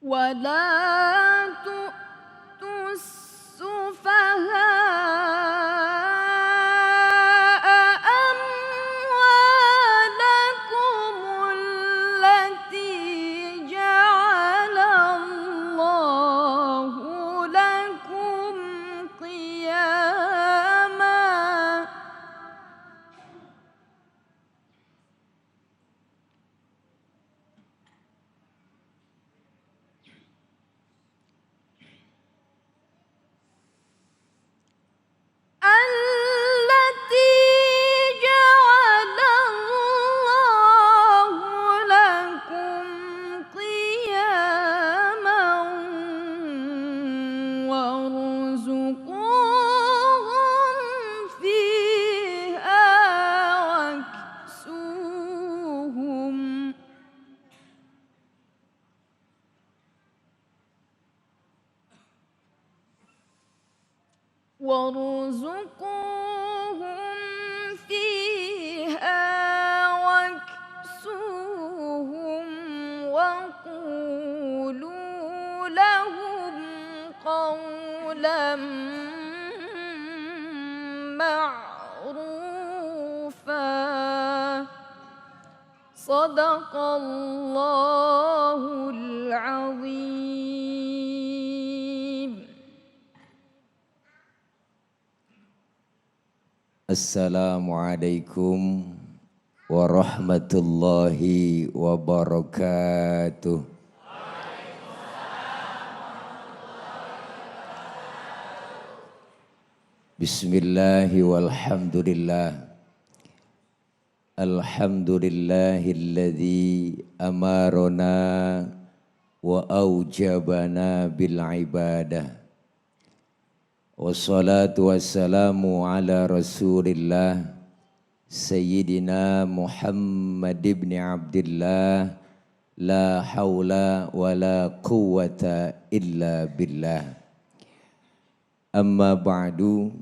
ولا تؤتوا السفهاء أموالكم التي جعل الله لكم قياما التي جعل الله لكم قياما وارزقوهم فيها واكسوهم وقولوا لهم قولا معروفا صدق الله العظيم. Assalamualaikum warahmatullahi wabarakatuh. Bismillahi walhamdulillah. Alhamdulillahilladzi amarona wa aujabana bil ibadah. Wassalatu wassalamu ala rasulillah Sayyidina Muhammad ibn Abdillah. La hawla wa la quwwata illa billah. Amma ba'du.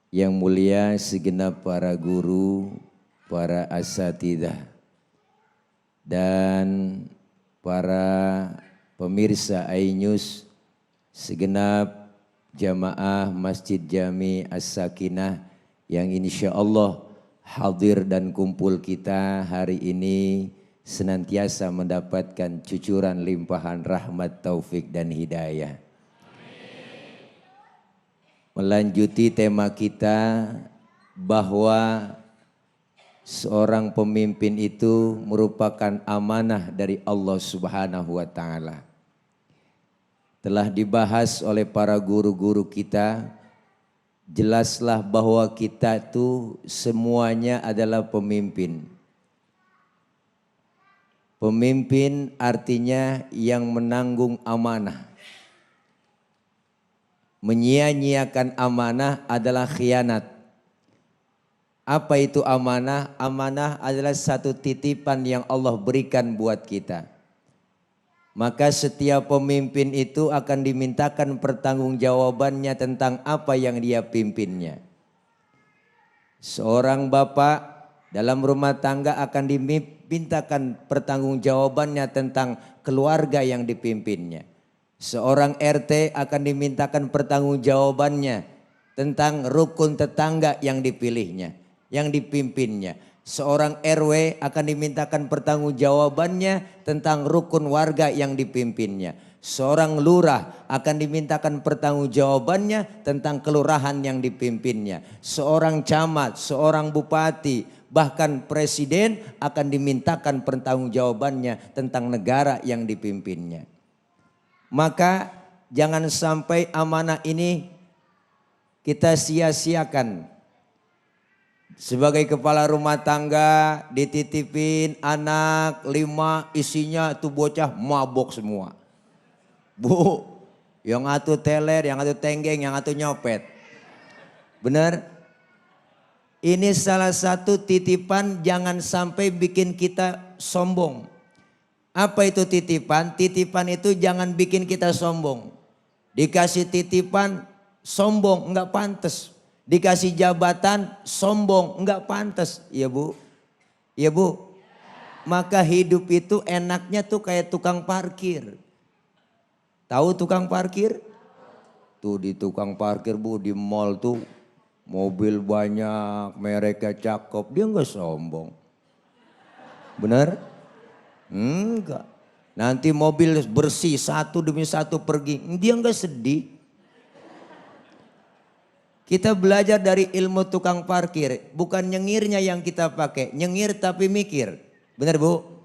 Yang mulia segenap para guru, para asatidzah, dan para pemirsa iNews, segenap jamaah Masjid Jami As-Sakinah yang insya Allah hadir dan kumpul kita hari ini senantiasa mendapatkan cucuran limpahan rahmat, taufik dan hidayah. Melanjuti tema kita bahwa seorang pemimpin itu merupakan amanah dari Allah Subhanahu wa Ta'ala. Telah dibahas oleh para guru-guru kita, jelaslah bahwa kita itu semuanya adalah pemimpin. Pemimpin artinya yang menanggung amanah. Menyia-nyiakan amanah adalah khianat. Apa itu amanah? Amanah adalah satu titipan yang Allah berikan buat kita. Maka setiap pemimpin itu akan dimintakan pertanggungjawabannya tentang apa yang dia pimpinnya. Seorang bapak dalam rumah tangga akan dimintakan pertanggungjawabannya tentang keluarga yang dipimpinnya. Seorang RT akan dimintakan pertanggungjawabannya tentang rukun tetangga yang dipilihnya, yang dipimpinnya. Seorang RW akan dimintakan pertanggungjawabannya tentang rukun warga yang dipimpinnya. Seorang lurah akan dimintakan pertanggungjawabannya tentang kelurahan yang dipimpinnya. Seorang camat, seorang bupati, bahkan presiden akan dimintakan pertanggungjawabannya tentang negara yang dipimpinnya. Maka jangan sampai amanah ini kita sia-siakan. Sebagai kepala rumah tangga dititipin anak 5, isinya tuh bocah mabok semua. Bu, yang atu teler, yang atu tenggeng, yang atu nyopet. Benar? Ini salah satu titipan jangan sampai bikin kita sombong. Apa itu titipan? Titipan itu jangan bikin kita sombong. Dikasih titipan sombong, enggak pantas. Dikasih jabatan sombong, enggak pantas. Iya bu? Iya bu? Maka hidup itu enaknya tuh kayak tukang parkir. Tahu tukang parkir? Tuh di tukang parkir Bu, di mall tuh mobil banyak, mereknya cakep, dia nggak sombong. Bener? Enggak. Nanti mobil bersih satu demi satu pergi, dia nggak sedih. Kita belajar dari ilmu tukang parkir, bukan nyengirnya yang kita pakai, nyengir tapi mikir. Benar Bu?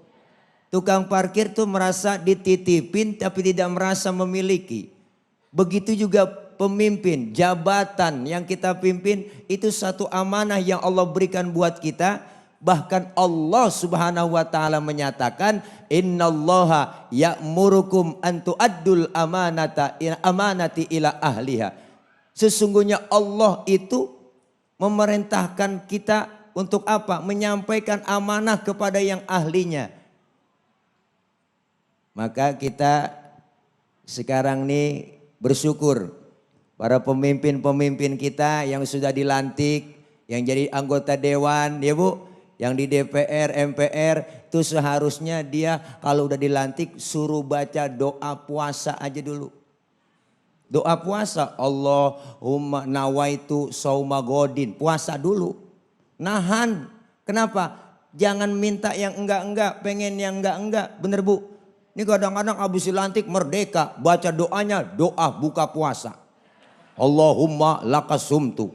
Tukang parkir tuh merasa dititipin tapi tidak merasa memiliki. Begitu juga pemimpin, jabatan yang kita pimpin itu satu amanah yang Allah berikan buat kita. Bahkan Allah Subhanahu wa taala menyatakan, innallaha ya'murukum an tu'addul amanati ila ahliha. Sesungguhnya Allah itu memerintahkan kita untuk apa? Menyampaikan amanah kepada yang ahlinya. Maka kita sekarang nih bersyukur para pemimpin-pemimpin kita yang sudah dilantik, yang jadi anggota dewan ya Bu, yang di DPR, MPR itu seharusnya dia kalau udah dilantik suruh baca doa puasa aja dulu. Doa puasa, Allahumma nawaitu sauma godin, puasa dulu. Nahan, kenapa? Jangan minta yang enggak-enggak, pengen yang enggak-enggak, bener Bu? Ini kadang-kadang habis dilantik merdeka, baca doanya, doa buka puasa. Allahumma lakasumtu.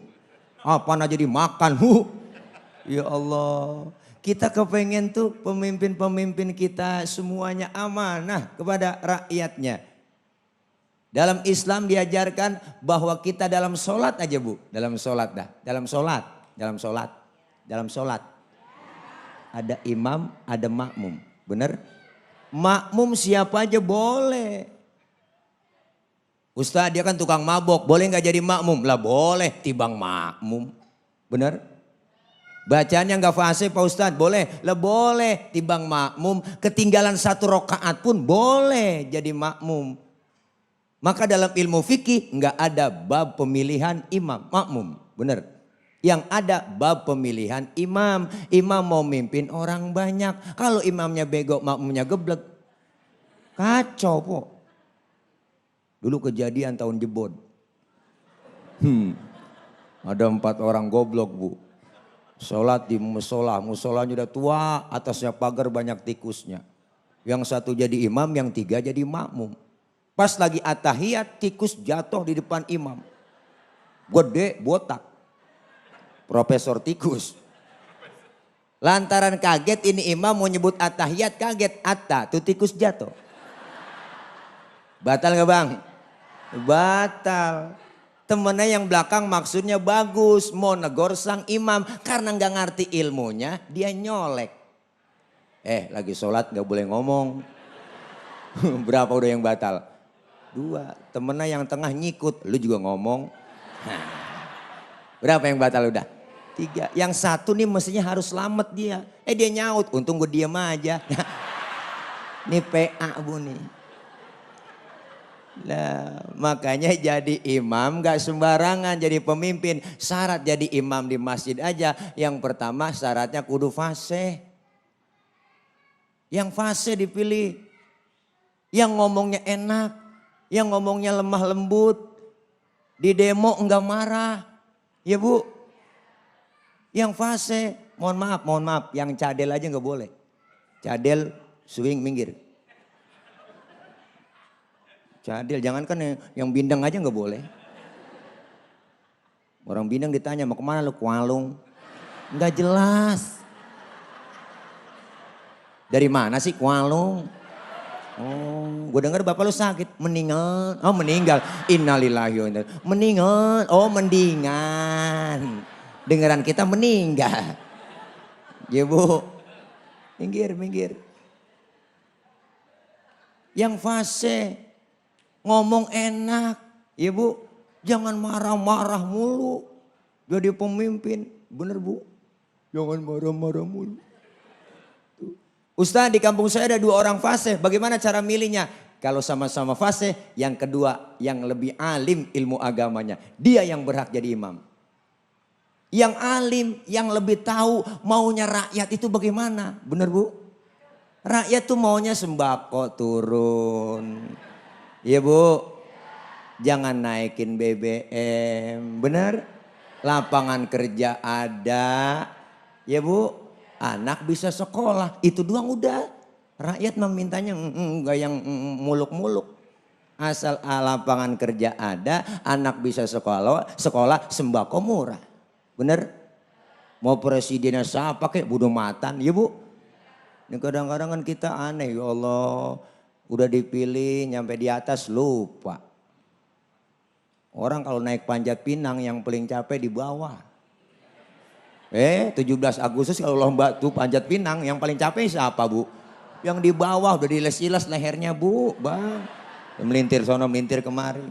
Apa aja dimakan Bu? Ya Allah. Kita kepengen tuh pemimpin-pemimpin kita semuanya amanah kepada rakyatnya. Dalam Islam diajarkan bahwa kita dalam sholat aja Bu. Dalam sholat dah. Dalam sholat. Ada imam, ada makmum. Bener? Makmum siapa aja boleh. Ustaz dia kan tukang mabok, boleh nggak jadi makmum? Lah boleh, tibang makmum. Bener? Bacaannya nggak fasih Pak Ustaz, boleh? Lah boleh, tibang makmum. Ketinggalan 1 rakaat pun boleh jadi makmum. Maka dalam ilmu fikih nggak ada bab pemilihan imam, makmum. Bener? Yang ada bab pemilihan imam. Imam mau mimpin orang banyak. Kalau imamnya bego, makmumnya geblek. Kacau Po. Dulu kejadian tahun jebot. Ada 4 orang goblok Bu. Sholat di musola. Musolanya udah tua, atasnya pagar banyak tikusnya. Yang satu jadi imam, yang 3 jadi makmum. Pas lagi atahiyat, tikus jatuh di depan imam. Gede, botak. Profesor tikus. Lantaran kaget ini imam mau nyebut atahiyat, kaget tuh tikus jatuh. Batal gak Bang? Batal. Temennya yang belakang maksudnya bagus, mau negor sang imam karena gak ngerti ilmunya dia nyolek. Lagi sholat gak boleh ngomong. Berapa udah yang batal? 2. Temennya yang tengah nyikut, lu juga ngomong. Berapa yang batal udah? 3. Yang satu nih mestinya harus selamat dia. Dia nyaut, untung gue diem aja. Ini PA Bu nih. Lah makanya jadi imam gak sembarangan jadi pemimpin. Syarat jadi imam di masjid aja. Yang pertama syaratnya kudu fasih. Yang fasih dipilih. Yang ngomongnya enak. Yang ngomongnya lemah lembut. Di demo enggak marah. Ya Bu. Yang fase, mohon maaf, yang cadel aja nggak boleh. Cadel, swing, minggir. Cadel, jangankan yang bindang aja nggak boleh. Orang bindang ditanya, mau kemana lu? Kualung. Nggak jelas. Dari mana sih Kualung? Oh, gue dengar bapak lu sakit, meninggal. Oh meninggal, innalillahi wa inna ilaihi. Meninggal, oh mendingan. Dengeran kita meninggal. Ya Bu. Minggir. Yang fase. Ngomong enak. Ya Bu. Jangan marah-marah mulu. Jadi pemimpin. Bener Bu. Jangan marah-marah mulu. Ustaz di kampung saya ada 2 orang fase. Bagaimana cara milihnya? Kalau sama-sama fase. Yang kedua yang lebih alim ilmu agamanya. Dia yang berhak jadi imam. Yang alim, yang lebih tahu maunya rakyat itu bagaimana. Bener Bu? Rakyat tuh maunya sembako turun. Iya Bu, jangan naikin BBM, bener? Lapangan kerja ada, ya Bu, anak bisa sekolah, itu doang udah. Rakyat memintanya enggak yang muluk-muluk. Asal lapangan kerja ada, anak bisa sekolah sembako murah. Bener? Mau presidennya siapa kayak bodo matan, ya Bu? Ini kadang-kadang kan kita aneh, ya Allah. Udah dipilih nyampe di atas lupa. Orang kalau naik Panjat Pinang yang paling capek di bawah. 17 Agustus kalau lomba tuh Panjat Pinang yang paling capek siapa Bu? Yang di bawah udah diles-iles lehernya Bu, Bang. Melintir sono, melintir kemari.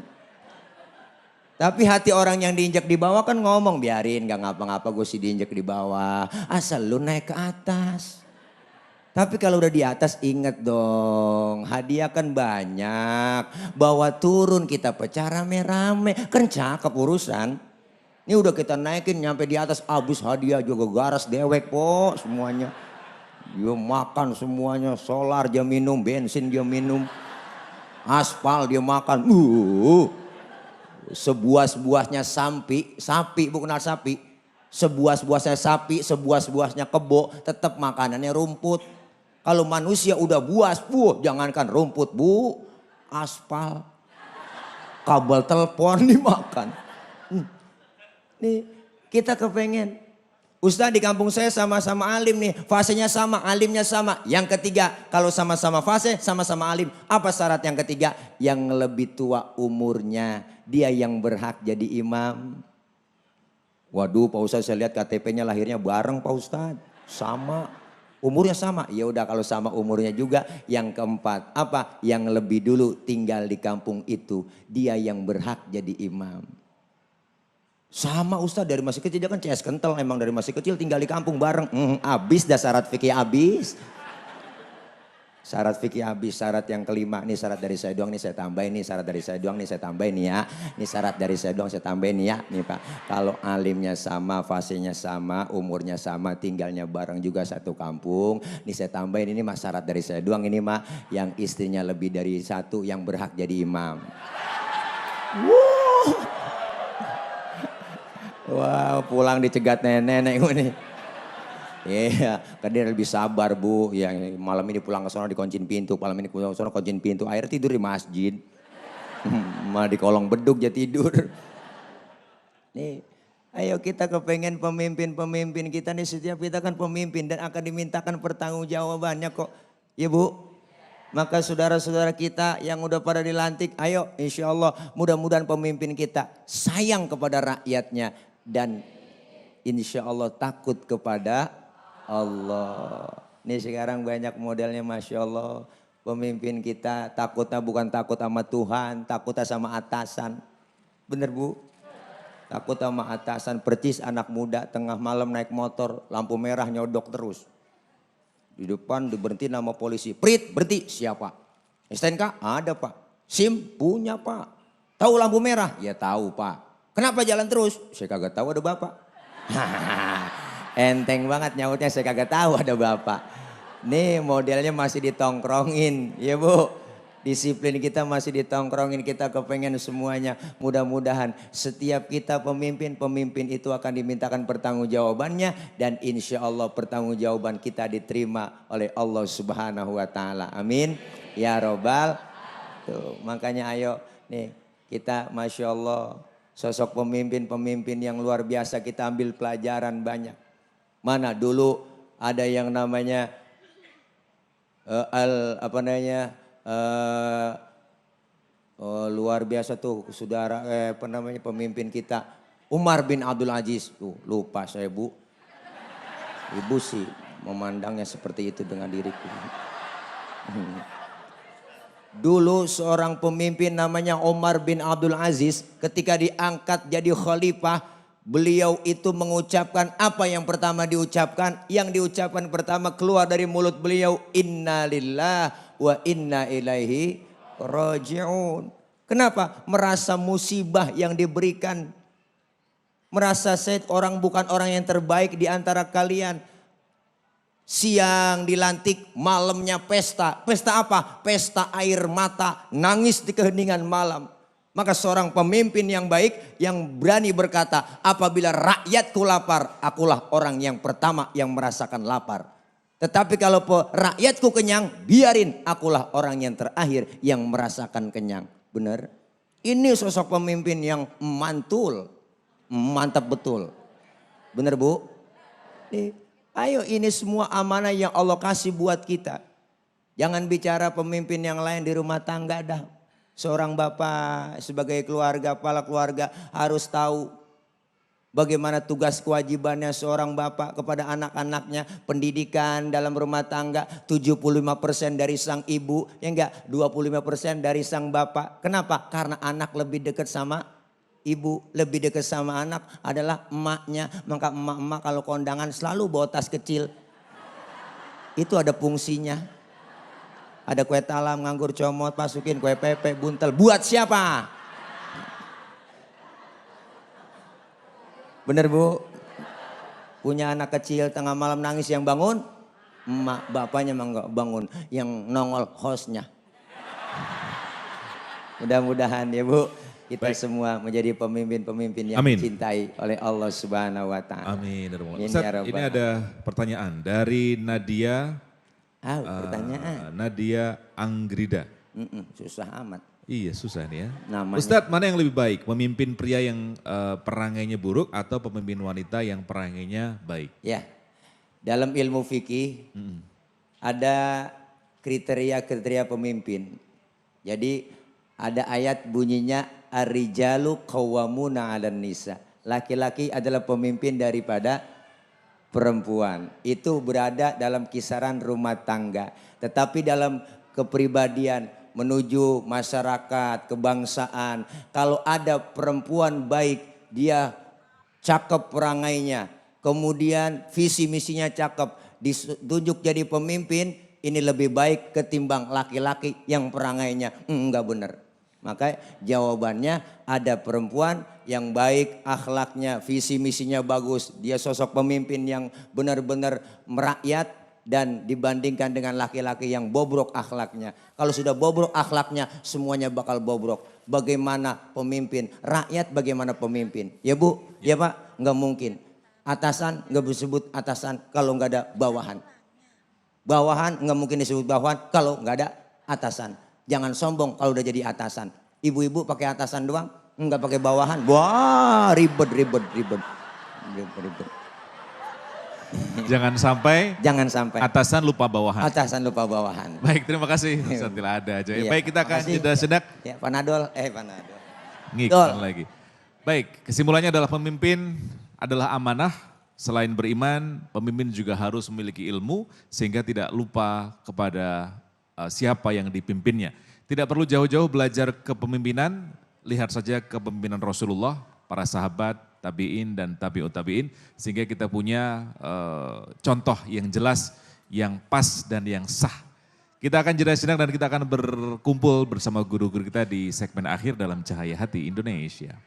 Tapi hati orang yang diinjak di bawah kan ngomong, biarin gak ngapa-ngapa gue sih diinjak di bawah. Asal lu naik ke atas. Tapi kalau udah di atas inget dong, hadiah kan banyak. Bawa turun kita pecah rame-rame, kan cakep urusan. Ini udah kita naikin nyampe di atas, abis hadiah juga garas dewek po semuanya. Dia makan semuanya, solar dia minum, bensin dia minum. Aspal dia makan, sebuah-buahnya sapi bukan sapi. Sebuah-buahnya sapi, sebuah-buahnya kebo, tetap makanannya rumput. Kalau manusia udah buas, jangankan rumput Bu, aspal, kabel telepon dimakan. Nih kita kepengen. Ustaz di kampung saya sama-sama alim nih, fasenya sama, alimnya sama. Yang ketiga, kalau sama-sama fase, sama-sama alim. Apa syarat yang ketiga? Yang lebih tua umurnya, dia yang berhak jadi imam. Waduh Pak Ustaz, saya lihat KTP-nya lahirnya bareng Pak Ustaz. Sama, umurnya sama. Ya udah kalau sama umurnya juga. Yang keempat, apa? Yang lebih dulu tinggal di kampung itu, dia yang berhak jadi imam. Sama Ustaz, dari masih kecil dia kan CS kental, emang dari masih kecil tinggal di kampung bareng. Abis dah syarat fikih abis. Syarat fikih habis, syarat yang kelima, ini syarat dari saya doang nih saya tambahin nih, syarat dari saya doang nih saya tambahin nih ya. Ini syarat dari saya doang saya tambahin nih ya. Nih Pak, kalau alimnya sama, fasenya sama, umurnya sama, tinggalnya bareng juga satu kampung. Ini saya tambahin ini mas syarat dari saya doang ini Mak, yang istrinya lebih dari satu yang berhak jadi imam. Wow, pulang dicegat nenek-nenek ini. Iya, kan dia lebih sabar Bu. Ya, malam ini pulang ke sana dikuncin pintu, malam ini pulang ke sana kuncin pintu. Akhirnya tidur di masjid. Malah di kolong beduk dia tidur. Nih, ayo kita kepengen pemimpin-pemimpin kita nih, setiap kita kan pemimpin dan akan dimintakan pertanggungjawabannya kok. Ya Bu. Maka saudara-saudara kita yang udah pada dilantik, ayo insya Allah mudah-mudahan pemimpin kita sayang kepada rakyatnya dan insya Allah takut kepada Allah. Ini sekarang banyak modelnya Masya Allah. Pemimpin kita takutnya bukan takut sama Tuhan, takutnya sama atasan. Bener Bu? Takut sama atasan, percis anak muda tengah malam naik motor, lampu merah nyodok terus. Di depan diberhenti nama polisi, Prit berhenti, siapa? STNK? Ada Pak. SIM? Punya Pak. Tahu lampu merah? Ya tahu Pak. Kenapa jalan terus? Saya kagak tahu ada Bapak. Enteng banget nyautnya, saya kagak tahu ada Bapak. Nih modelnya masih ditongkrongin, ya Bu. Disiplin kita masih ditongkrongin, kita kepengen semuanya. Mudah-mudahan setiap kita pemimpin itu akan dimintakan pertanggungjawabannya. Dan insya Allah pertanggungjawaban kita diterima oleh Allah Subhanahu wa Ta'ala. Amin. Ya Robbal. Tuh, makanya ayo nih kita Masya Allah. Sosok pemimpin-pemimpin yang luar biasa kita ambil pelajaran banyak. Mana dulu ada yang namanya luar biasa tuh saudara pemimpin kita Umar bin Abdul Aziz. Tuh lupa saya Bu. Ibu sih memandangnya seperti itu dengan diriku. Dulu seorang pemimpin namanya Umar bin Abdul Aziz, ketika diangkat jadi khalifah, beliau itu mengucapkan apa yang pertama diucapkan? Yang diucapkan pertama keluar dari mulut beliau, innalillah wa inna ilaihi raji'un. Kenapa? Merasa musibah yang diberikan. Merasa saya bukan orang yang terbaik di antara kalian. Siang dilantik, malamnya pesta. Pesta apa? Pesta air mata, nangis di keheningan malam. Maka seorang pemimpin yang baik, yang berani berkata, apabila rakyatku lapar, akulah orang yang pertama yang merasakan lapar. Tetapi kalau rakyatku kenyang, biarin akulah orang yang terakhir yang merasakan kenyang. Benar? Ini sosok pemimpin yang mantul, mantap betul. Benar Bu? Ayo ini semua amanah yang Allah kasih buat kita. Jangan bicara pemimpin yang lain di rumah tangga dah. Seorang bapak sebagai keluarga, kepala keluarga harus tahu bagaimana tugas kewajibannya seorang bapak kepada anak-anaknya. Pendidikan dalam rumah tangga 75% dari sang ibu, ya enggak 25% dari sang bapak. Kenapa? Karena anak lebih dekat sama ibu, lebih dekat sama anak adalah emaknya. Maka emak-emak kalau kondangan selalu bawa tas kecil. Itu ada fungsinya. Ada kue talam, nganggur comot, masukin kue pepe, buntel. Buat siapa? Bener Bu? Punya anak kecil tengah malam nangis yang bangun? Emak, bapaknya emang gak bangun. Yang nongol hostnya. Mudah-mudahan ya Bu. Kita semua menjadi pemimpin-pemimpin yang dicintai oleh Allah Subhanahu wa Ta'ala. Amin. Ustaz, ini ada pertanyaan dari Nadia. Pertanyaan. Nadia Anggrida. Susah amat. Iya susah nih ya. Namanya. Ustadz, mana yang lebih baik? Pemimpin pria yang perangainya buruk atau pemimpin wanita yang perangainya baik? Ya, dalam ilmu fikih ada kriteria-kriteria pemimpin. Jadi ada ayat bunyinya ar-rijalu qawwamuna 'alan nisa. Laki-laki adalah pemimpin daripada perempuan. Itu berada dalam kisaran rumah tangga. Tetapi dalam kepribadian menuju masyarakat, kebangsaan. Kalau ada perempuan baik, dia cakep perangainya. Kemudian visi misinya cakep, ditunjuk jadi pemimpin, ini lebih baik ketimbang laki-laki yang perangainya enggak benar. Maka jawabannya ada perempuan yang baik akhlaknya, visi misinya bagus. Dia sosok pemimpin yang benar-benar merakyat dan dibandingkan dengan laki-laki yang bobrok akhlaknya. Kalau sudah bobrok akhlaknya semuanya bakal bobrok. Bagaimana pemimpin? Rakyat bagaimana pemimpin? Ya Bu, ya Pak, nggak mungkin. Atasan nggak disebut atasan kalau nggak ada bawahan. Bawahan nggak mungkin disebut bawahan kalau nggak ada atasan. Jangan sombong kalau udah jadi atasan. Ibu-ibu pakai atasan doang, nggak pakai bawahan. Wah, ribet. Jangan sampai atasan lupa bawahan. Atasan lupa bawahan. Baik, terima kasih. Setelah ada aja. Iya, baik, kita akan jeda sedak. Ya, Panadol. Ngiklan lagi. Baik, kesimpulannya adalah pemimpin adalah amanah. Selain beriman, pemimpin juga harus memiliki ilmu sehingga tidak lupa kepada siapa yang dipimpinnya. Tidak perlu jauh-jauh belajar kepemimpinan, lihat saja kepemimpinan Rasulullah, para sahabat, tabi'in dan tabi'ut tabi'in. Sehingga kita punya contoh yang jelas, yang pas dan yang sah. Kita akan jeda sejenak dan kita akan berkumpul bersama guru-guru kita di segmen akhir dalam Cahaya Hati Indonesia.